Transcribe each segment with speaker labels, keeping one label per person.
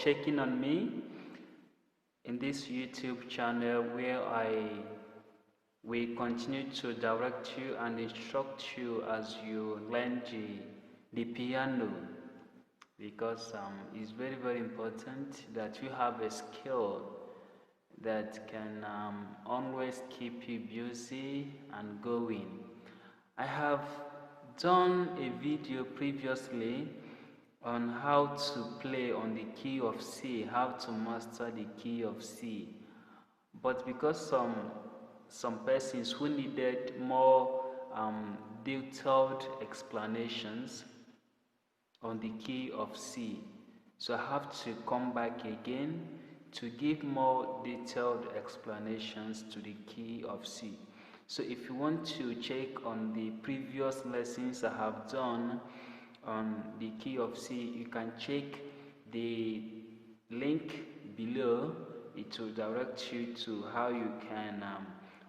Speaker 1: checking on me in this YouTube channel where I will continue to direct you and instruct you as you learn the piano, because it's very, very important that you have a skill that can always keep you busy and going. I have done a video previously on how to play on the key of C, how to master the key of C. But because some persons who needed more detailed explanations on the key of C, so I have to come back again to give more detailed explanations to the key of C. So if you want to check on the previous lessons I have done on the key of C, you can check the link below. It will direct you to how you can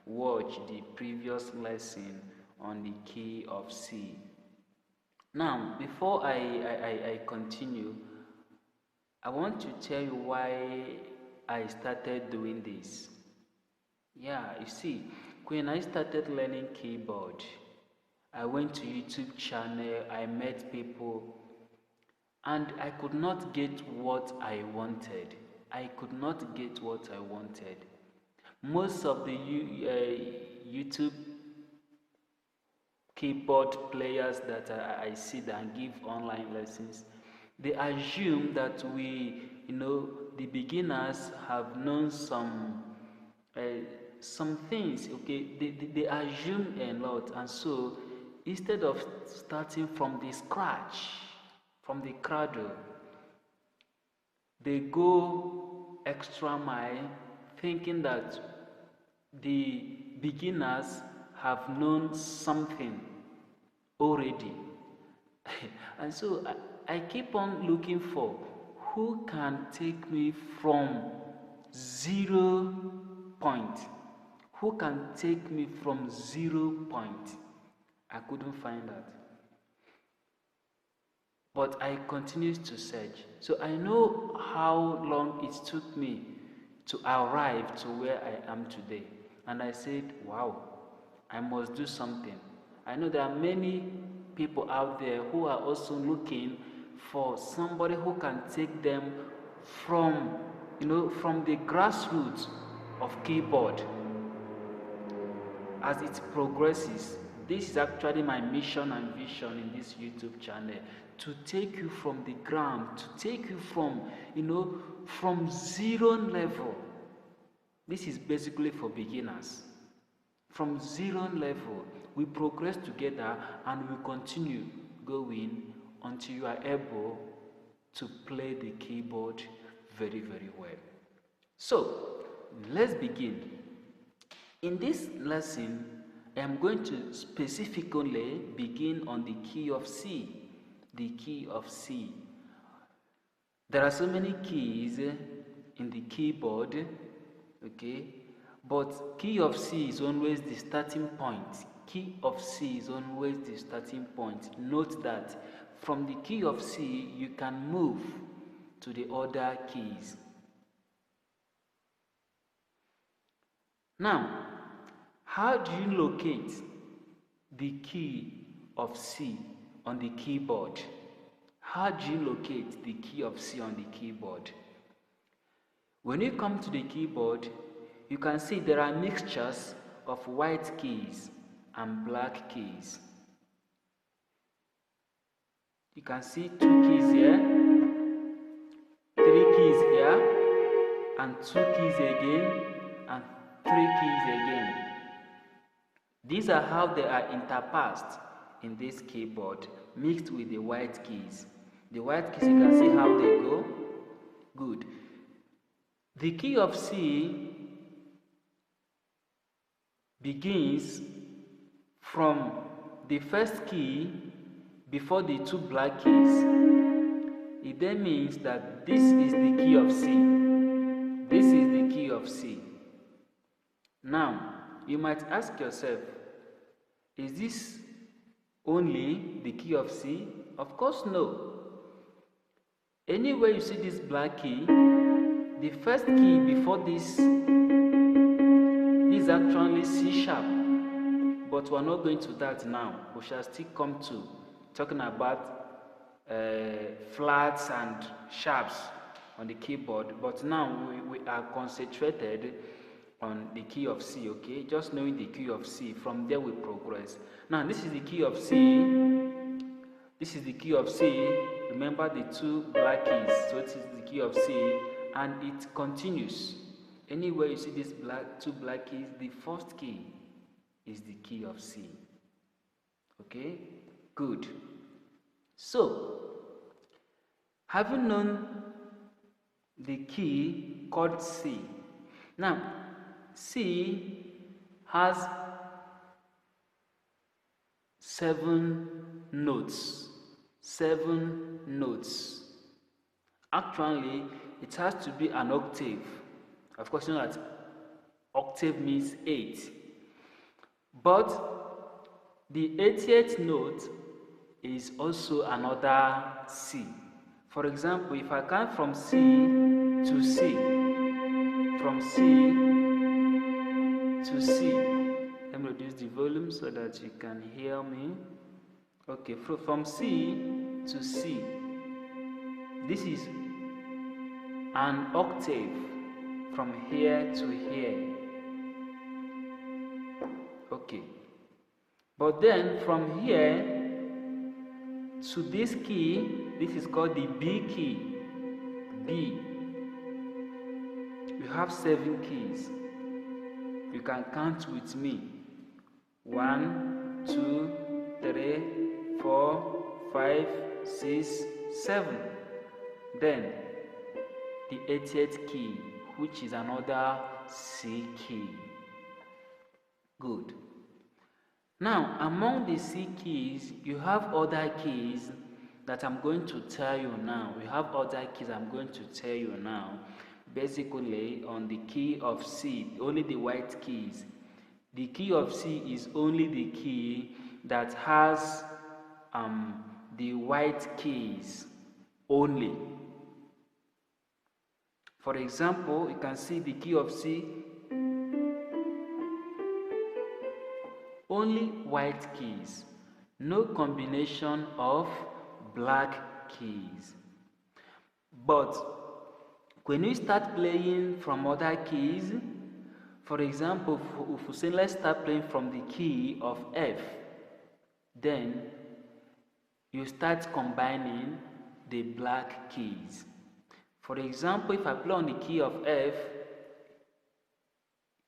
Speaker 1: watch the previous lesson on the key of C. Now, before I continue, I want to tell you why I started doing this. Yeah, you see, when I started learning keyboard, I went to YouTube channel, I met people, and I could not get what I wanted. I could not get what I wanted. Most of the YouTube keyboard players that I see that give online lessons, they assume that the beginners have known some things. Okay, they assume a lot, and so instead of starting from the scratch, from the cradle, they go extra mile, thinking that the beginners have known something already. And so I keep on looking for who can take me from 0 point. Who can take me from 0 point? I couldn't find that. But I continued to search. So I know how long it took me to arrive to where I am today. And I said, wow, I must do something. I know there are many people out there who are also looking for somebody who can take them from the grassroots of keyboard as it progresses. This is actually my mission and vision in this YouTube channel, to take you from the ground, to take you from 0 level. This is basically for beginners. From 0 level, we progress together and we continue going until you are able to play the keyboard very, very well. So, let's begin. In this lesson, I am going to specifically begin on the key of C. The key of C. There are so many keys in the keyboard, okay? But key of C is always the starting point. Key of C is always the starting point. Note that from the key of C, you can move to the other keys. Now, how do you locate the key of C on the keyboard? How do you locate the key of C on the keyboard? When you come to the keyboard, you can see there are mixtures of white keys and black keys. You can see 2 keys here, 3 keys here, and 2 keys again, and 3 keys again. These are how they are interpassed in this keyboard, mixed with the white keys. The white keys, you can see how they go. Good. The key of C begins from the first key before the 2 black keys. It then means that this is the key of C. This is the key of C. Now, you might ask yourself, is this only the key of C? Of course, no. Anywhere you see this black key, the first key before this is actually C sharp, but we're not going to that now. We shall still come to talking about flats and sharps on the keyboard, but now we are concentrated on the key of C, okay? Just knowing the key of C, from there we progress. Now this is the key of C. This is the key of C. Remember the two black keys. So it is the key of C, and it continues. Anywhere you see these two black keys, the first key is the key of C. Okay? Good. So, having known the key called C, now C has 7 notes. 7 notes. Actually, it has to be an octave. Of course, you know that octave means 8. But the 80th note is also another C. For example, if I count from C to C, from C to C, let me reduce the volume so that you can hear me. Okay, from C to C, this is an octave from here to here. Okay, but then from here to this key, this is called the B key. B. You have 7 keys. You can count with me. 1, 2, 3, 4, 5, 6, 7. Then the 80th key, which is another C key. Good. Now, among the C keys, you have other keys that I'm going to tell you now. We have other keys I'm going to tell you now. Basically, on the key of C, only the white keys. The key of C is only the key that has the white keys only. For example, you can see the key of C, only white keys, no combination of black keys. But when you start playing from other keys, for example, if we say let's start playing from the key of F, then you start combining the black keys. For example, if I play on the key of F,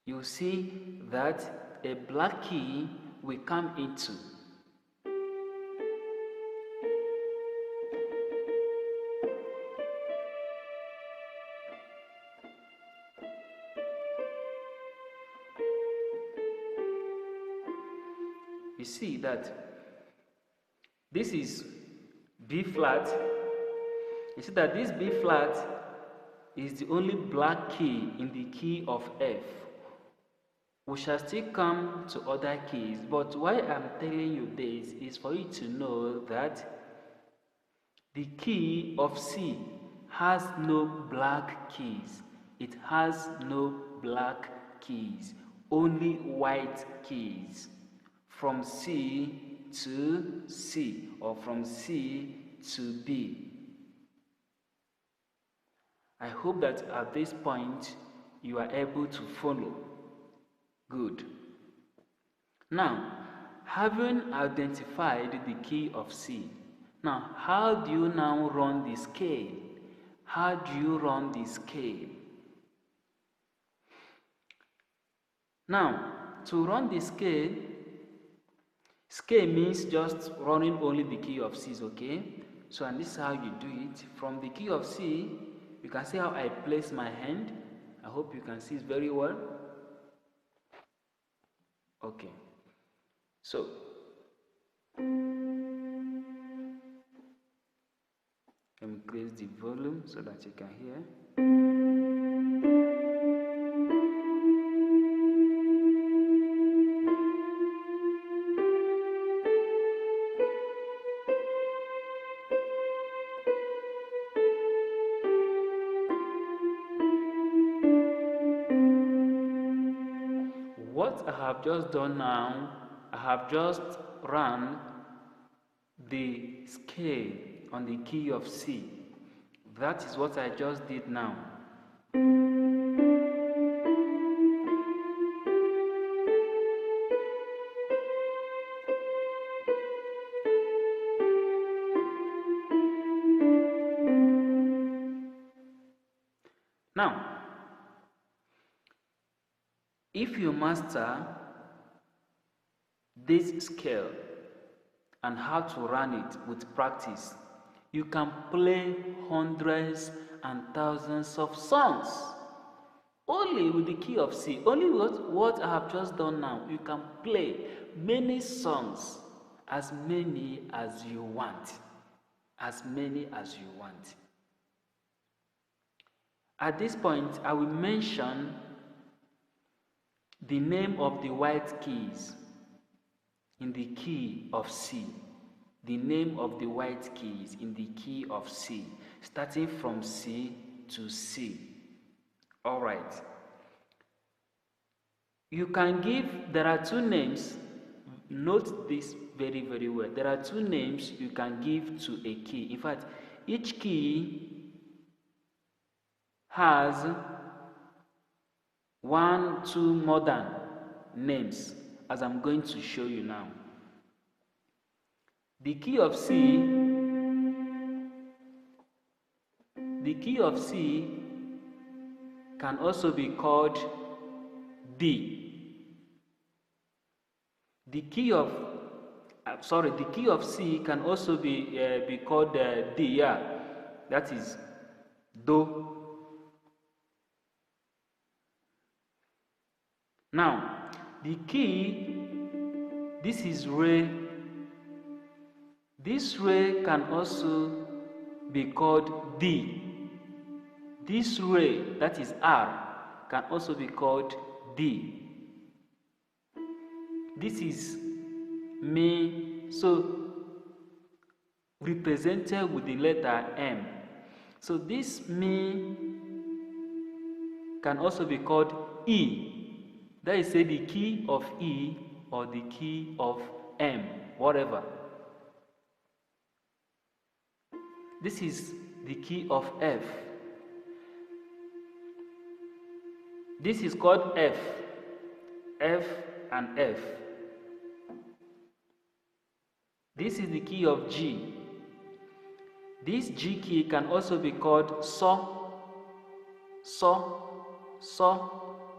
Speaker 1: you see that a black key will come into. You see that this is B flat. You see that this B flat is the only black key in the key of F. We shall still come to other keys, but why I'm telling you this is for you to know that the key of C has no black keys. It has no black keys, only white keys. From C to C, or from C to B. I hope that at this point you are able to follow. Good. Now, having identified the key of C, now how do you now run the scale? How do you run the scale? Now, to run the scale means just running only the key of C, okay? So, and this is how you do it. From the key of C, you can see how I place my hand. I hope you can see it very well. Okay. So, let me increase the volume so that you can hear. what I have just done now, I have just run the scale on the key of C. That is what I just did now. Now, if you master this scale and how to run it with practice, you can play hundreds and thousands of songs only with the key of C. Only what I have just done now, you can play many songs, as many as you want. As many as you want. At this point, I will mention the name of the white keys in the key of C. The name of the white keys in the key of C, starting from C to C. All right. You can give, there are two names. Note this very, very well. There are two names you can give to a key. In fact, each key has two modern names, as I'm going to show you now. The key of C can also be called D. The key of C can also be called D. Yeah, that is Do. Now, the key, this is Re. This Re can also be called D. This Re, that is R, can also be called D. This is Mi, so represented with the letter M. So this Mi can also be called E. That is, say, the key of E or the key of M, whatever. This is the key of F. This is called F. F and F. This is the key of G. This G key can also be called So,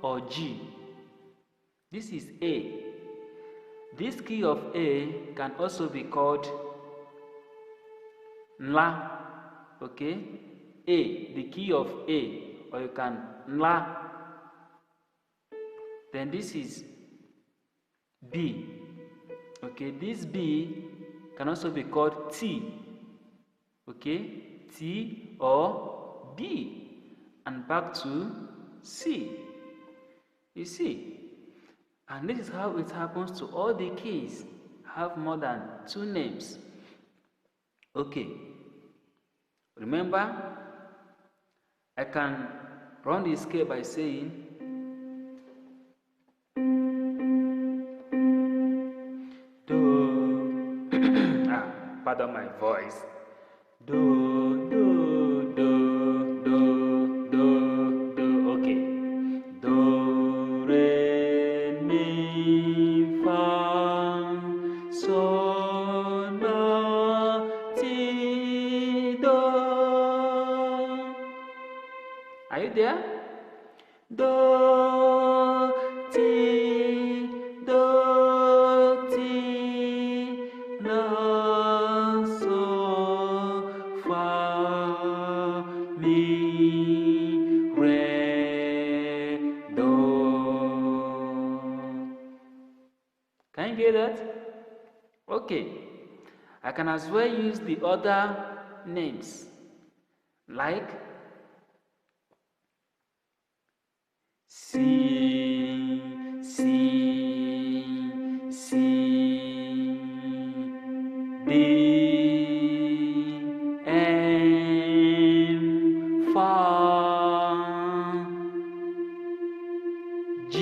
Speaker 1: or G. This is A. This key of A can also be called La. Okay? A, the key of A, or you can La. Then this is B. Okay, this B can also be called T. Okay, T or B. And back to C. You see? And this is how it happens to all the keys. Have more than two names. Okay. Remember, I can run the scale by saying Do. Pardon my voice. Do, do, do, do, do, do. Okay. Do, re, mi, fa, sol, la, ti, do. Are you there? Do, ti, do, ti, la, sol, fa, mi, re, do. Can you get that? Okay. I can as well use the other names like C, C, C, D, M, Fa, G,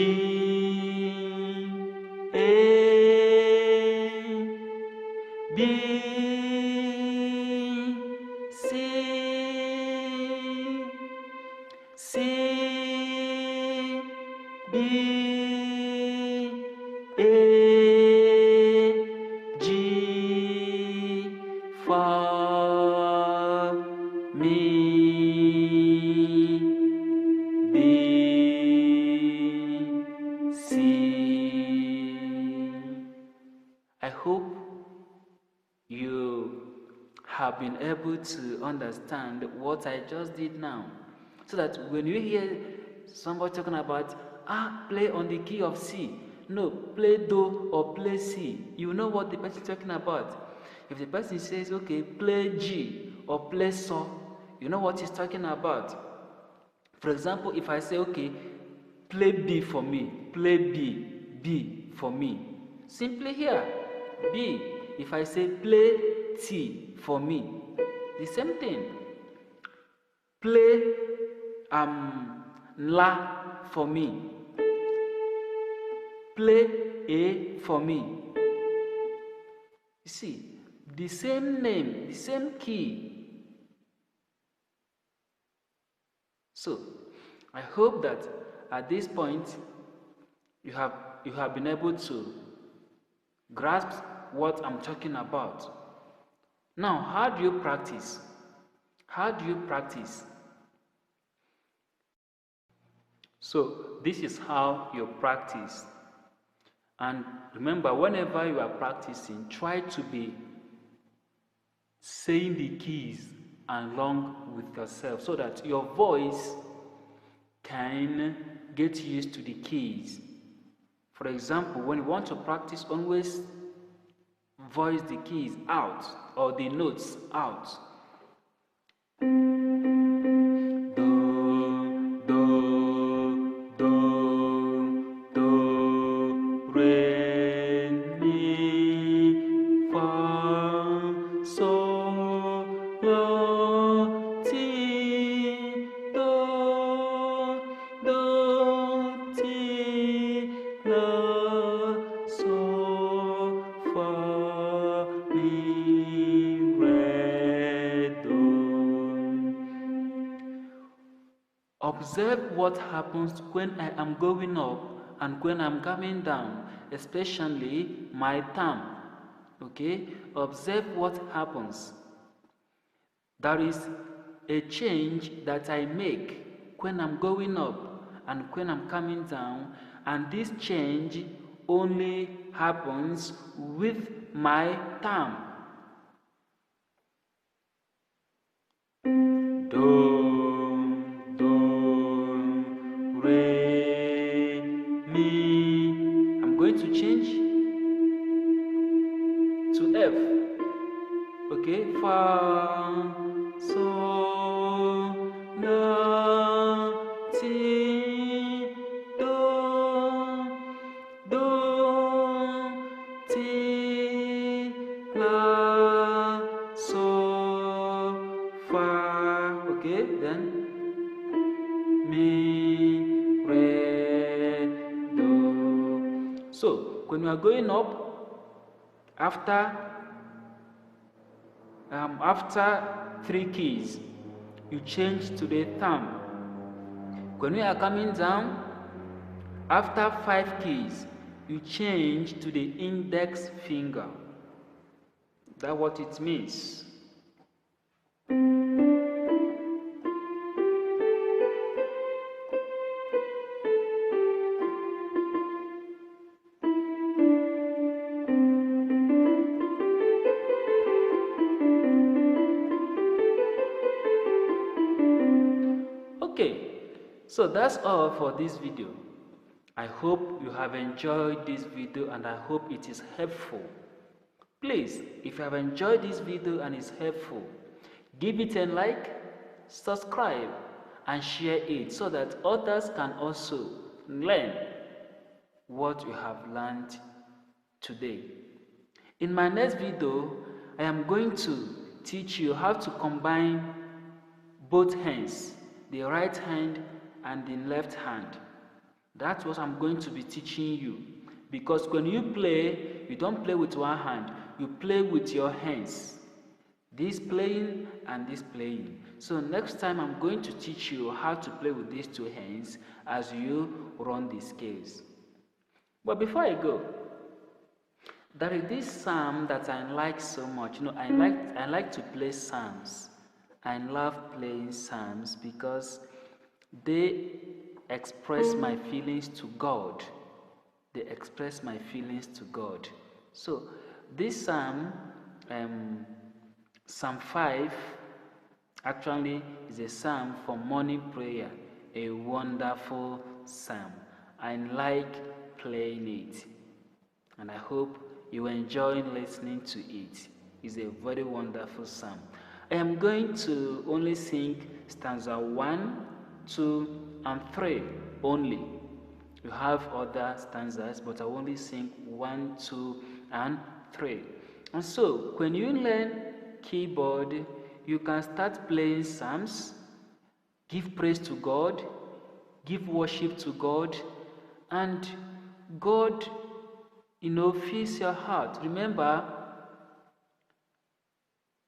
Speaker 1: A, G, for me, B, C. I hope you have been able to understand what I just did now, so that when you hear somebody talking about play on the key of C, no, play Do or play C, you know what the person is talking about. If the person says, okay, play G or play So, you know what he's talking about. For example, if I say, okay, play B for me, play B for me, simply here, B. If I say play T for me, the same thing. Play La for me, play A for me. You see, the same name, the same key. So, I hope that at this point you have been able to grasp what I'm talking about. Now, how do you practice? How do you practice? So, this is how you practice. And remember, whenever you are practicing, try to be saying the keys along with yourself so that your voice can get used to the keys. For example, when you want to practice, always voice the keys out or the notes out. Do, do, do, do, re, mi, fa, sol, la, ti, do, do, ti, la, sol, fa, mi, re, do. Observe what happens when I am going up and when I'm coming down, especially my thumb. Okay? Observe what happens. There is a change that I make when I'm going up and when I'm coming down, and this change only happens with my thumb. Do, re, mi. I'm going to change to F. Okay, fa, sol, la, ti, do, do, ti, la, sol, fa. Okay, then mi, re, do. So when you are going up, after 3 keys, you change to the thumb. When we are coming down, after 5 keys, you change to the index finger. That's what it means. Okay, so that's all for this video. I hope you have enjoyed this video and I hope it is helpful. Please, if you have enjoyed this video and it's helpful, give it a like, subscribe, and share it so that others can also learn what you have learned today. In my next video, I am going to teach you how to combine both hands, the right hand and the left hand. That's what I'm going to be teaching you. Because when you play, you don't play with one hand, you play with your hands. This playing and this playing. So next time I'm going to teach you how to play with these two hands as you run the scales. But before I go, there is this psalm that I like so much. I like to play psalms. I love playing psalms because they express my feelings to God. They express my feelings to God. So this psalm, Psalm 5, actually is a psalm for morning prayer. A wonderful psalm. I like playing it, and I hope you enjoy listening to it. It's a very wonderful psalm. I am going to only sing stanza 1, 2, and 3 only. You have other stanzas, but I only sing 1, 2, and 3. And so, when you learn keyboard, you can start playing psalms, give praise to God, give worship to God, and God, fills your heart. Remember,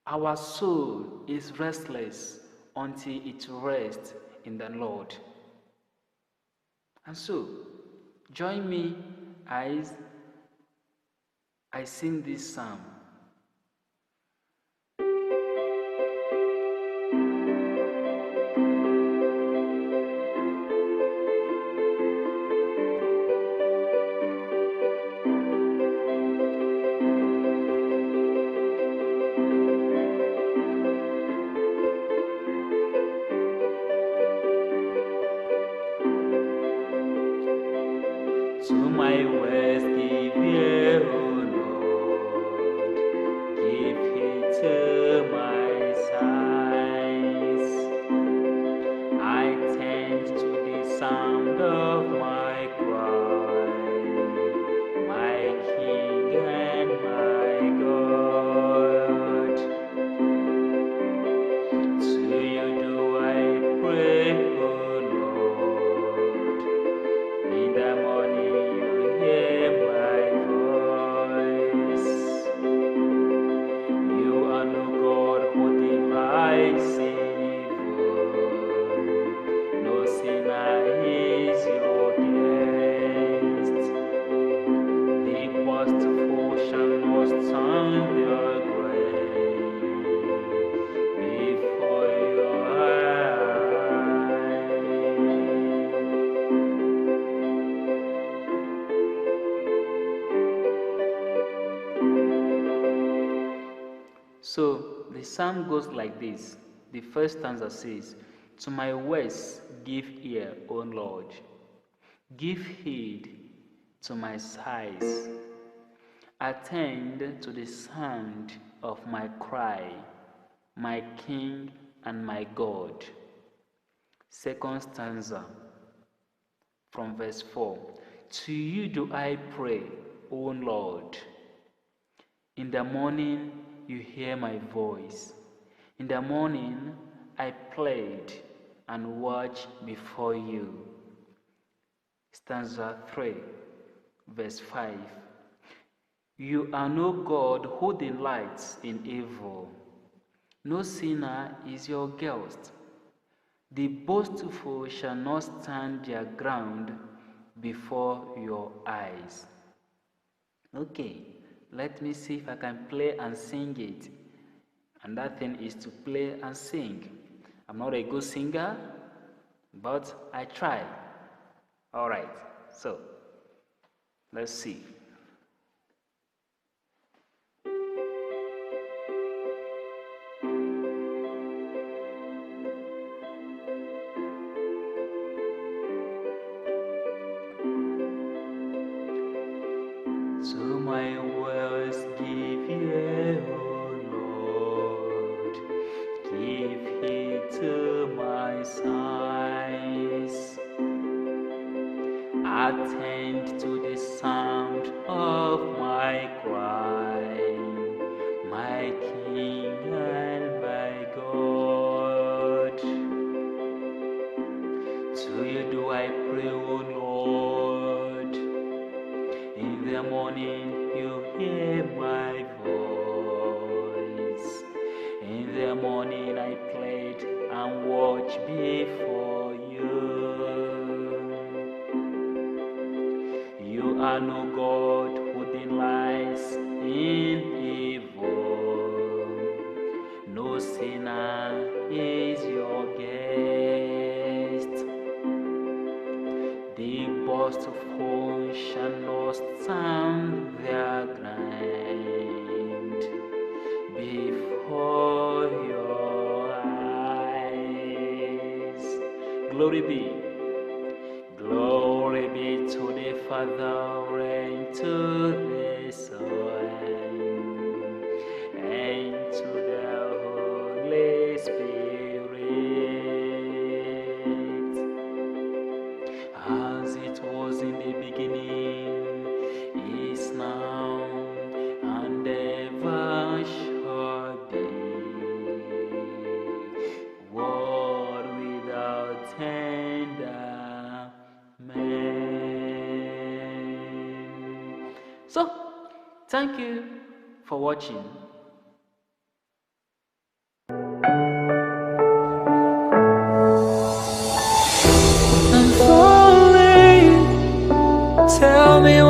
Speaker 1: our soul is restless until it rests in the Lord. And so, join me as I sing this psalm. To my words give ear, O Lord, give heed to my sighs. I tend to the sound of my cry, my King and my God. To you do I pray, O Lord, in the morning. So the psalm goes like this. The first stanza says, to my words give ear, O Lord. Give heed to my sighs. Attend to the sound of my cry, my King and my God. Second stanza from verse 4. To you do I pray, O Lord. In the morning you hear my voice. In the morning I played and watched before you. Stanza 3, verse 5. You are no God who delights in evil. No sinner is your guest. The boastful shall not stand their ground before your eyes. Okay. Let me see if I can play and sing it. And that thing is to play and sing. I'm not a good singer, but I try. All right, so let's see. To my words give ear, O Lord, give heed to my sighs. Attend to the sound of my cry, my King and my God. To you do I pray, O Lord. In the morning you hear my voice. are no God who delights in evil. No sinner is your guest. They boast of whom shall not stand their grind before your eyes. Glory be to the Father and to the Son and to the Holy Spirit, as it was in the beginning, is now, and ever shall be, world without end. Amen. So, thank you for watching. I'm falling. Tell me